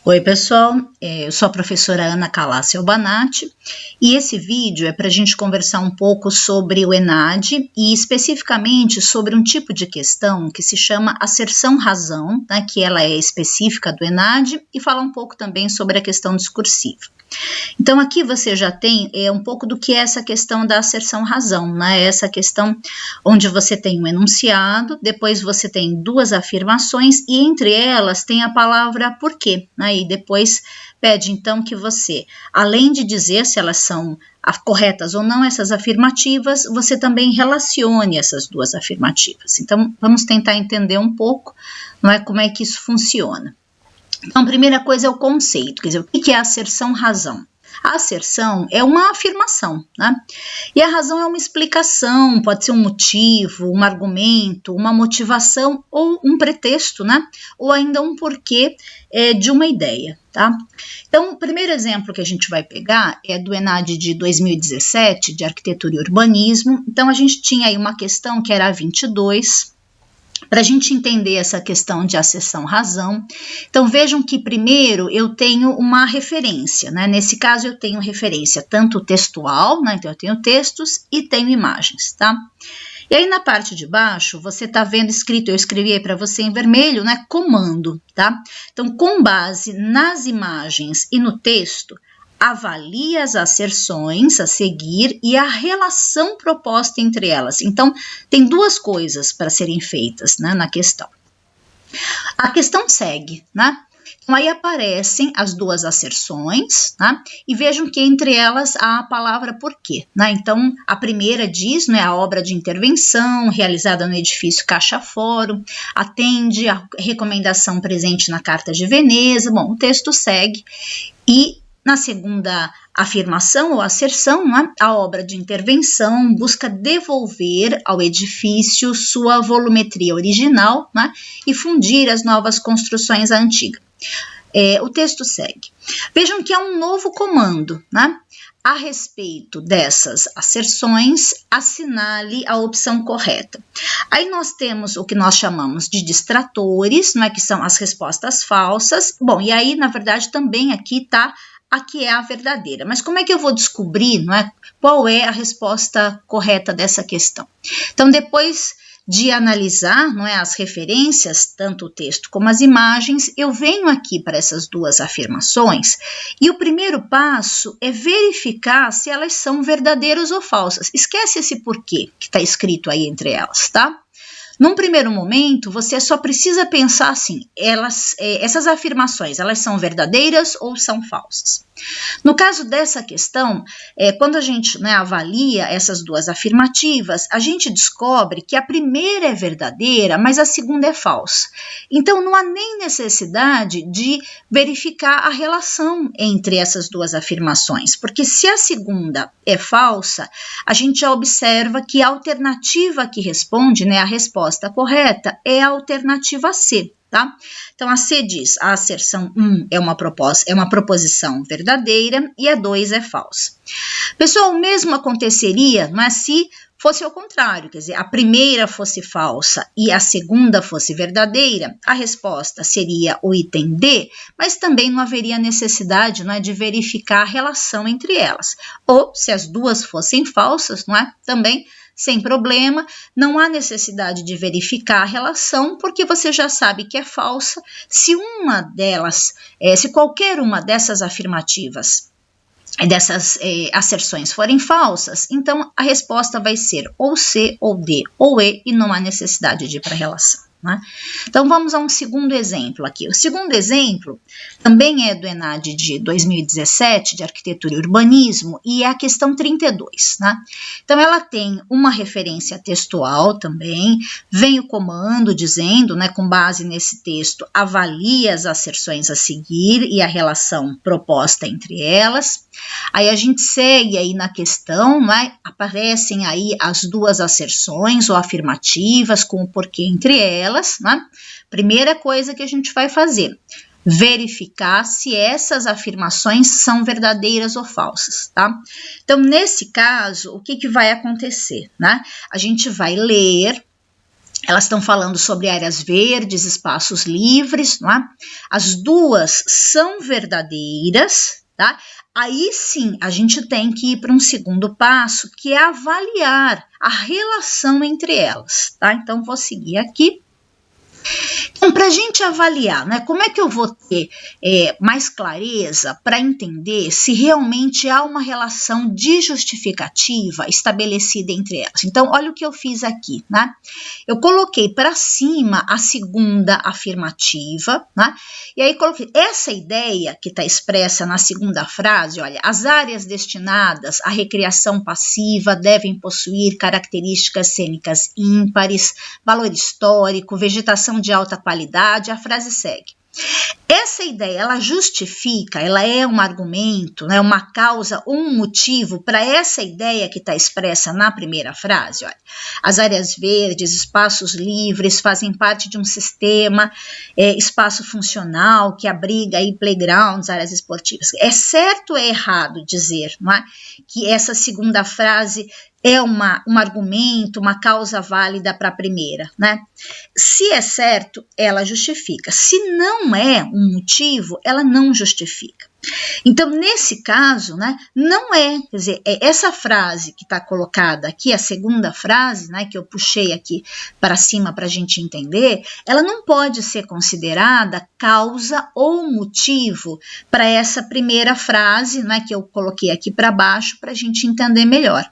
Oi pessoal, eu sou a professora Ana Calassi Albanati e esse vídeo é para a gente conversar um pouco sobre o ENAD e especificamente sobre um tipo de questão que se chama asserção-razão, né, que ela é específica do ENAD, e falar um pouco também sobre a questão discursiva. Então aqui você já tem um pouco do que é essa questão da asserção-razão, né? Essa questão onde você tem um enunciado, depois você tem duas afirmações e entre elas tem a palavra porquê, né? E depois pede então que você, além de dizer se elas são corretas ou não, essas afirmativas, você também relacione essas duas afirmativas. Então vamos tentar entender um pouco, não é, como é que isso funciona. Então, a primeira coisa é o conceito, quer dizer, o que é a asserção-razão? A asserção é uma afirmação, né? E a razão é uma explicação, pode ser um motivo, um argumento, uma motivação ou um pretexto, né? Ou ainda um porquê de uma ideia, tá? Então, o primeiro exemplo que a gente vai pegar é do ENAD de 2017, de Arquitetura e Urbanismo. Então, a gente tinha aí uma questão que era a 22, para a gente entender essa questão de asserção-razão. Então, vejam que primeiro eu tenho uma referência, né? Nesse caso, eu tenho referência tanto textual, né? Então eu tenho textos e tenho imagens, tá? E aí na parte de baixo, você está vendo escrito, eu escrevi aí para você em vermelho, né? Comando, tá? Então, com base nas imagens e no texto, avalie as asserções a seguir e a relação proposta entre elas. Então, tem duas coisas para serem feitas, né, na questão. A questão segue, né? Então, aí aparecem as duas asserções, né? E vejam que entre elas há a palavra porquê, né? Então, a primeira diz, né, a obra de intervenção realizada no edifício Caixa Fórum, atende a recomendação presente na Carta de Veneza. Bom, o texto segue e na segunda afirmação ou asserção, né, a obra de intervenção busca devolver ao edifício sua volumetria original, né, e fundir as novas construções à antiga. O texto segue. Vejam que há um novo comando, né? A respeito dessas asserções, assinale a opção correta. Aí nós temos o que nós chamamos de distratores, né, que são as respostas falsas. Bom, e aí, na verdade, também aqui está a que é a verdadeira. Mas como é que eu vou descobrir, não é, qual é a resposta correta dessa questão? Então, depois de analisar, não é, as referências, tanto o texto como as imagens, eu venho aqui para essas duas afirmações e o primeiro passo é verificar se elas são verdadeiras ou falsas. Esquece esse porquê que está escrito aí entre elas, tá? Num primeiro momento, você só precisa pensar assim, essas afirmações, elas são verdadeiras ou são falsas? No caso dessa questão, quando a gente, né, avalia essas duas afirmativas, a gente descobre que a primeira é verdadeira, mas a segunda é falsa. Então, não há nem necessidade de verificar a relação entre essas duas afirmações, porque se a segunda é falsa, a gente já observa que a alternativa que responde, né, a resposta correta é a alternativa C. Tá? Então, a C diz, a asserção 1 é uma proposição verdadeira e a 2 é falsa. Pessoal, o mesmo aconteceria, mas se fosse ao contrário, quer dizer, a primeira fosse falsa e a segunda fosse verdadeira, a resposta seria o item D, mas também não haveria necessidade, não é, de verificar a relação entre elas. Ou, se as duas fossem falsas, não é, também sem problema, não há necessidade de verificar a relação, porque você já sabe que é falsa. Se uma delas, se qualquer uma dessas afirmativas, dessas asserções forem falsas, então a resposta vai ser ou C, ou D, ou E, e não há necessidade de ir para a relação. Né? Então, vamos a um segundo exemplo aqui. O segundo exemplo também é do ENAD de 2017, de Arquitetura e Urbanismo, e é a questão 32. Né? Então, ela tem uma referência textual também, vem o comando dizendo, né, com base nesse texto, avalie as asserções a seguir e a relação proposta entre elas. Aí a gente segue aí na questão, né, aparecem aí as duas asserções ou afirmativas com o porquê entre elas, né? Primeira coisa que a gente vai fazer, verificar se essas afirmações são verdadeiras ou falsas, tá? Então, nesse caso, o que vai acontecer, né? A gente vai ler Elas estão falando sobre áreas verdes, espaços livres, não é? As duas são verdadeiras, tá? Aí sim, a gente tem que ir para um segundo passo, que é avaliar a relação entre elas, tá? Então, vou seguir aqui. Então, para a gente avaliar, né, como é que eu vou ter mais clareza para entender se realmente há uma relação de justificativa estabelecida entre elas? Então, olha o que eu fiz aqui, né? Eu coloquei para cima a segunda afirmativa, né? E aí coloquei essa ideia que está expressa na segunda frase, olha, as áreas destinadas à recreação passiva devem possuir características cênicas ímpares, valor histórico, vegetação de alta qualidade, a frase segue. Essa ideia, ela justifica, ela é um argumento, né, uma causa ou um motivo para essa ideia que está expressa na primeira frase. Olha, as áreas verdes, espaços livres fazem parte de um sistema, espaço funcional que abriga aí playgrounds, áreas esportivas. É certo ou é errado dizer, não é, que essa segunda frase é um argumento, uma causa válida para a primeira, né? Se é certo, ela justifica. Se não é um motivo, ela não justifica. Então, nesse caso, né, não é, quer dizer, essa frase que está colocada aqui, a segunda frase, né, que eu puxei aqui para cima para a gente entender, ela não pode ser considerada causa ou motivo para essa primeira frase, né, que eu coloquei aqui para baixo para a gente entender melhor.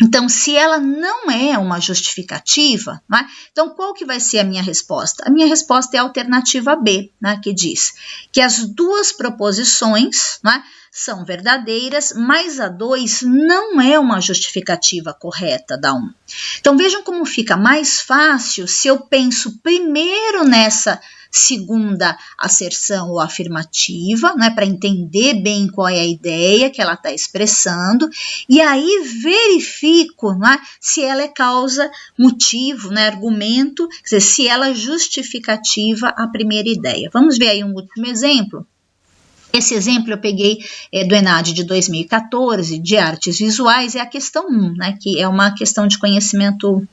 Então, se ela não é uma justificativa, né, então qual que vai ser a minha resposta? A minha resposta é a alternativa B, né, que diz que as duas proposições, né, são verdadeiras, mas a 2 não é uma justificativa correta da 1. Então, vejam como fica mais fácil se eu penso primeiro nessa segunda asserção ou afirmativa, né, para entender bem qual é a ideia que ela está expressando, e aí verifico, né, se ela é causa, motivo, né, argumento, quer dizer, se ela é justificativa a primeira ideia. Vamos ver aí um último exemplo. Esse exemplo eu peguei do ENAD de 2014, de artes visuais, é a questão 1, né, que é uma questão de conhecimento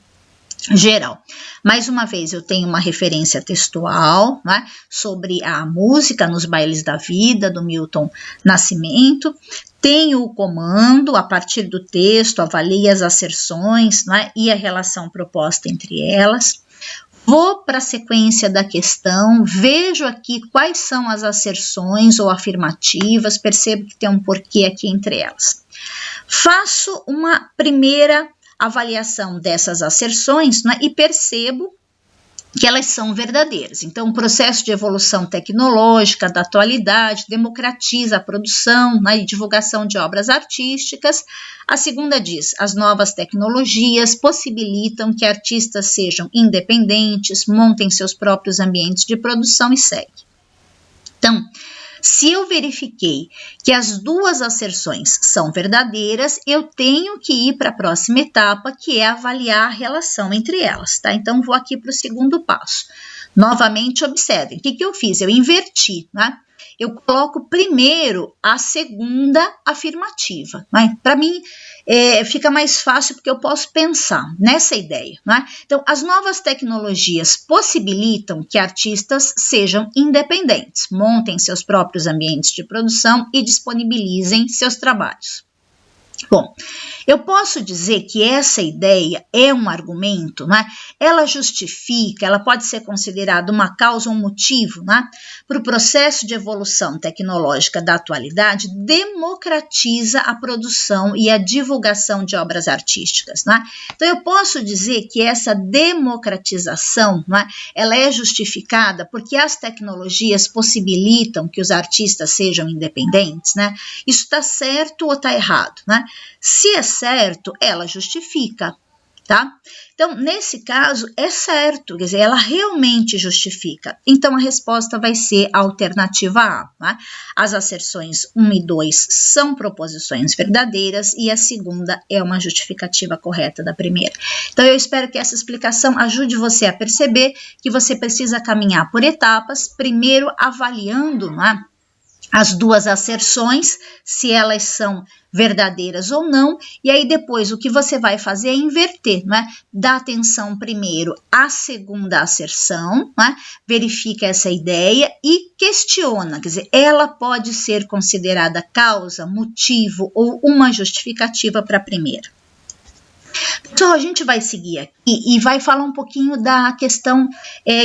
geral. Mais uma vez, eu tenho uma referência textual, né, sobre a música nos bailes da vida, do Milton Nascimento. Tenho o comando, a partir do texto, avalio as asserções, né, e a relação proposta entre elas. Vou para a sequência da questão, vejo aqui quais são as asserções ou afirmativas, percebo que tem um porquê aqui entre elas. Faço uma primeira avaliação dessas asserções, né, e percebo que elas são verdadeiras. Então, o processo de evolução tecnológica da atualidade democratiza a produção, né, e divulgação de obras artísticas. A segunda diz, as novas tecnologias possibilitam que artistas sejam independentes, montem seus próprios ambientes de produção e segue. Então, se eu verifiquei que as duas asserções são verdadeiras, eu tenho que ir para a próxima etapa, que é avaliar a relação entre elas, tá? Então, vou aqui para o segundo passo. Novamente, observem, o que eu fiz? Eu inverti, né? Eu coloco primeiro a segunda afirmativa, né? Para mim, fica mais fácil porque eu posso pensar nessa ideia, né? Então, as novas tecnologias possibilitam que artistas sejam independentes, montem seus próprios ambientes de produção e disponibilizem seus trabalhos. Bom, eu posso dizer que essa ideia é um argumento, né? Ela justifica, ela pode ser considerada uma causa ou um motivo, né? Para o processo de evolução tecnológica da atualidade, democratiza a produção e a divulgação de obras artísticas, né? Então, eu posso dizer que essa democratização, né, ela é justificada porque as tecnologias possibilitam que os artistas sejam independentes, né? Isso está certo ou está errado, né? Se é certo, ela justifica, tá? Então, nesse caso, é certo, quer dizer, ela realmente justifica. Então, a resposta vai ser a alternativa A, né? As asserções 1 e 2 são proposições verdadeiras e a segunda é uma justificativa correta da primeira. Então, eu espero que essa explicação ajude você a perceber que você precisa caminhar por etapas, primeiro avaliando, né, as duas asserções, se elas são verdadeiras ou não, e aí depois o que você vai fazer é inverter, não é? Dá atenção primeiro à segunda asserção, não é? Verifica essa ideia e questiona, quer dizer, ela pode ser considerada causa, motivo ou uma justificativa para a primeira. Então, a gente vai seguir aqui e vai falar um pouquinho da questão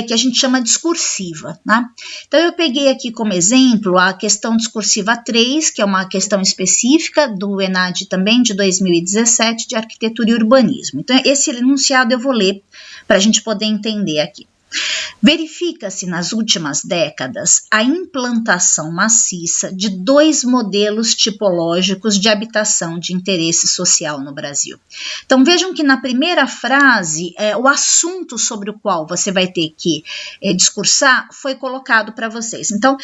que a gente chama discursiva, né? Então, eu peguei aqui como exemplo a questão discursiva 3, que é uma questão específica do ENAD também, de 2017, de arquitetura e urbanismo. Então, esse enunciado eu vou ler para a gente poder entender aqui. Verifica-se nas últimas décadas a implantação maciça de 2 modelos tipológicos de habitação de interesse social no Brasil. Então vejam que na primeira frase, o assunto sobre o qual você vai ter que discursar foi colocado para vocês. Então,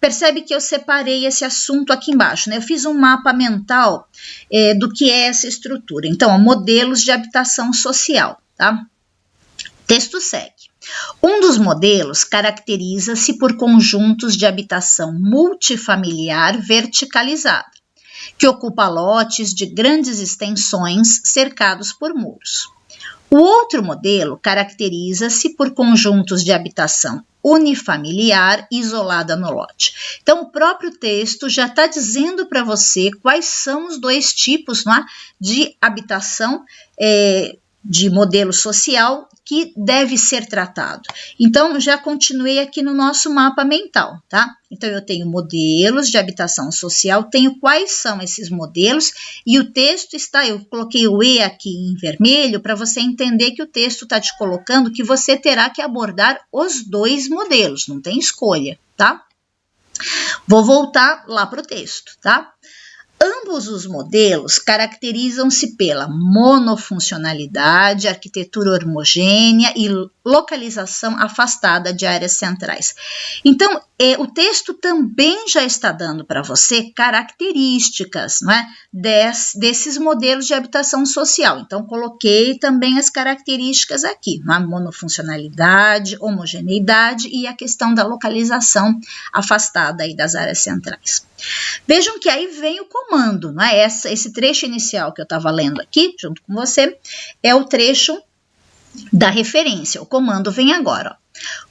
percebe que eu separei esse assunto aqui embaixo, né? Eu fiz um mapa mental do que é essa estrutura. Então, modelos de habitação social, tá? Texto segue. Um dos modelos caracteriza-se por conjuntos de habitação multifamiliar verticalizada, que ocupa lotes de grandes extensões cercados por muros. O outro modelo caracteriza-se por conjuntos de habitação unifamiliar isolada no lote. Então, o próprio texto já está dizendo para você quais são os 2 tipos, não é, de habitação de modelo social que deve ser tratado. Então, já continuei aqui no nosso mapa mental, tá? Então, eu tenho modelos de habitação social, tenho quais são esses modelos, e o texto está, eu coloquei o E aqui em vermelho, para você entender que o texto está te colocando que você terá que abordar os 2 modelos, não tem escolha, tá? Vou voltar lá para o texto, tá? Ambos os modelos caracterizam-se pela monofuncionalidade, arquitetura homogênea e localização afastada de áreas centrais. Então, o texto também já está dando para você características, não é, desses modelos de habitação social. Então, coloquei também as características aqui, a monofuncionalidade, homogeneidade e a questão da localização afastada aí das áreas centrais. Vejam que aí vem o comando, não é? Esse trecho inicial que eu estava lendo aqui, junto com você, é o trecho da referência. O comando vem agora, ó.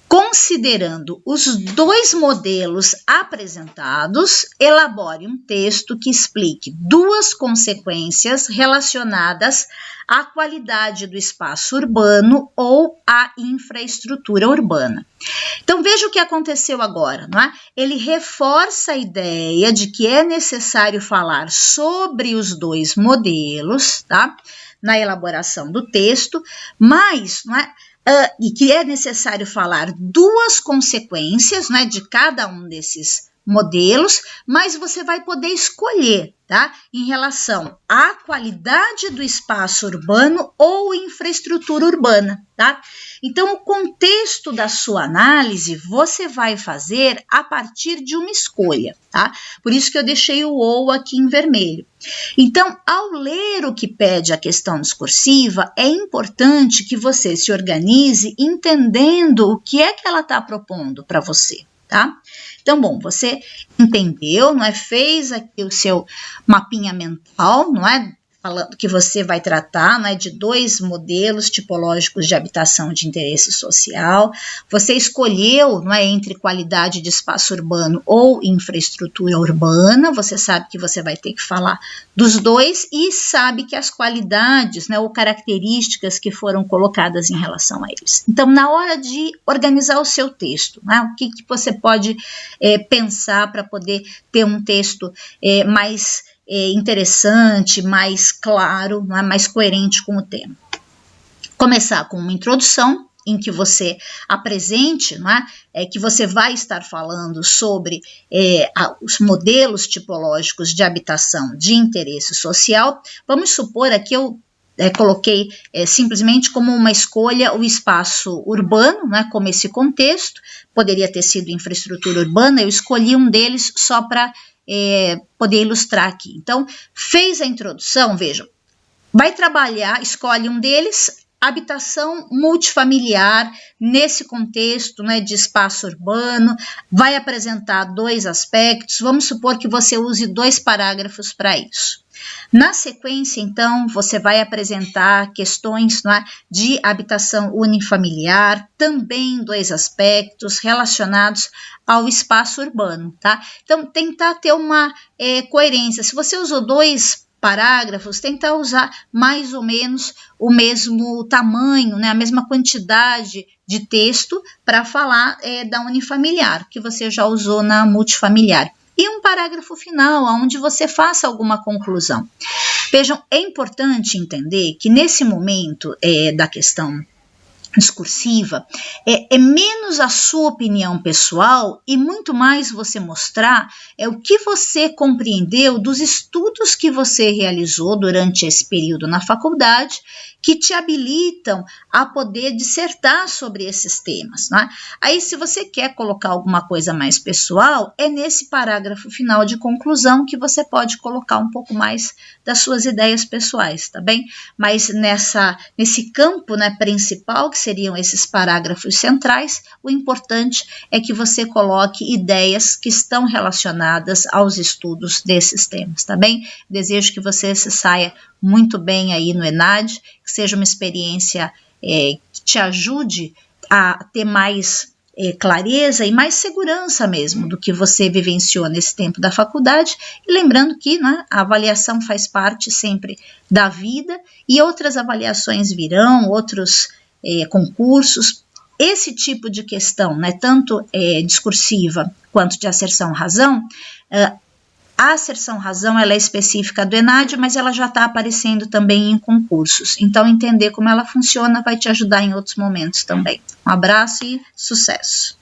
Considerando os 2 modelos apresentados, elabore um texto que explique 2 consequências relacionadas à qualidade do espaço urbano ou à infraestrutura urbana. Então, veja o que aconteceu agora, não é? Ele reforça a ideia de que é necessário falar sobre os 2 modelos, tá? Na elaboração do texto, mas, não é? E que é necessário falar 2 consequências, né, de cada um desses modelos, mas você vai poder escolher, tá? Em relação à qualidade do espaço urbano ou infraestrutura urbana, tá? Então, o contexto da sua análise você vai fazer a partir de uma escolha, tá? Por isso que eu deixei o ou aqui em vermelho. Então, ao ler o que pede a questão discursiva, é importante que você se organize entendendo o que é que ela está propondo para você, tá? Então, bom, você entendeu, não é? Fez aqui o seu mapinha mental, não é? Falando que você vai tratar, não é, de 2 modelos tipológicos de habitação de interesse social. Você escolheu, não é, entre qualidade de espaço urbano ou infraestrutura urbana. Você sabe que você vai ter que falar dos 2 e sabe que as qualidades, né, ou características que foram colocadas em relação a eles. Então, na hora de organizar o seu texto, né, o que você pode pensar para poder ter um texto mais interessante, mais claro, não é? Mais coerente com o tema. Começar com uma introdução em que você apresente, não é? Que você vai estar falando sobre os modelos tipológicos de habitação de interesse social. Vamos supor aqui eu coloquei simplesmente como uma escolha o espaço urbano, né, como esse contexto, poderia ter sido infraestrutura urbana, eu escolhi um deles só para poder ilustrar aqui. Então, fez a introdução, vejam, vai trabalhar, escolhe um deles, habitação multifamiliar nesse contexto, né, de espaço urbano, vai apresentar 2 aspectos. Vamos supor que você use 2 parágrafos para isso. Na sequência, então, você vai apresentar questões, né, de habitação unifamiliar, também 2 aspectos relacionados ao espaço urbano, tá? Então, tentar ter uma coerência. Se você usou 2 parágrafos, tentar usar mais ou menos o mesmo tamanho, né, a mesma quantidade de texto para falar da unifamiliar, que você já usou na multifamiliar. E um parágrafo final, onde você faça alguma conclusão. Vejam, é importante entender que nesse momento da questão discursiva, é menos a sua opinião pessoal e muito mais você mostrar o que você compreendeu dos estudos que você realizou durante esse período na faculdade, que te habilitam a poder dissertar sobre esses temas, né? Aí, se você quer colocar alguma coisa mais pessoal, é nesse parágrafo final de conclusão que você pode colocar um pouco mais das suas ideias pessoais, tá bem? Mas nesse campo, né, principal, que seriam esses parágrafos centrais, o importante é que você coloque ideias que estão relacionadas aos estudos desses temas, tá bem? Desejo que você se saia muito bem aí no ENAD, que seja uma experiência que te ajude a ter mais clareza e mais segurança mesmo do que você vivenciou nesse tempo da faculdade, e lembrando que, né, a avaliação faz parte sempre da vida e outras avaliações virão, outros concursos. Esse tipo de questão, né, tanto discursiva quanto de asserção-razão, a asserção-razão ela é específica do ENAD, mas ela já está aparecendo também em concursos. Então, entender como ela funciona vai te ajudar em outros momentos também. Um abraço e sucesso!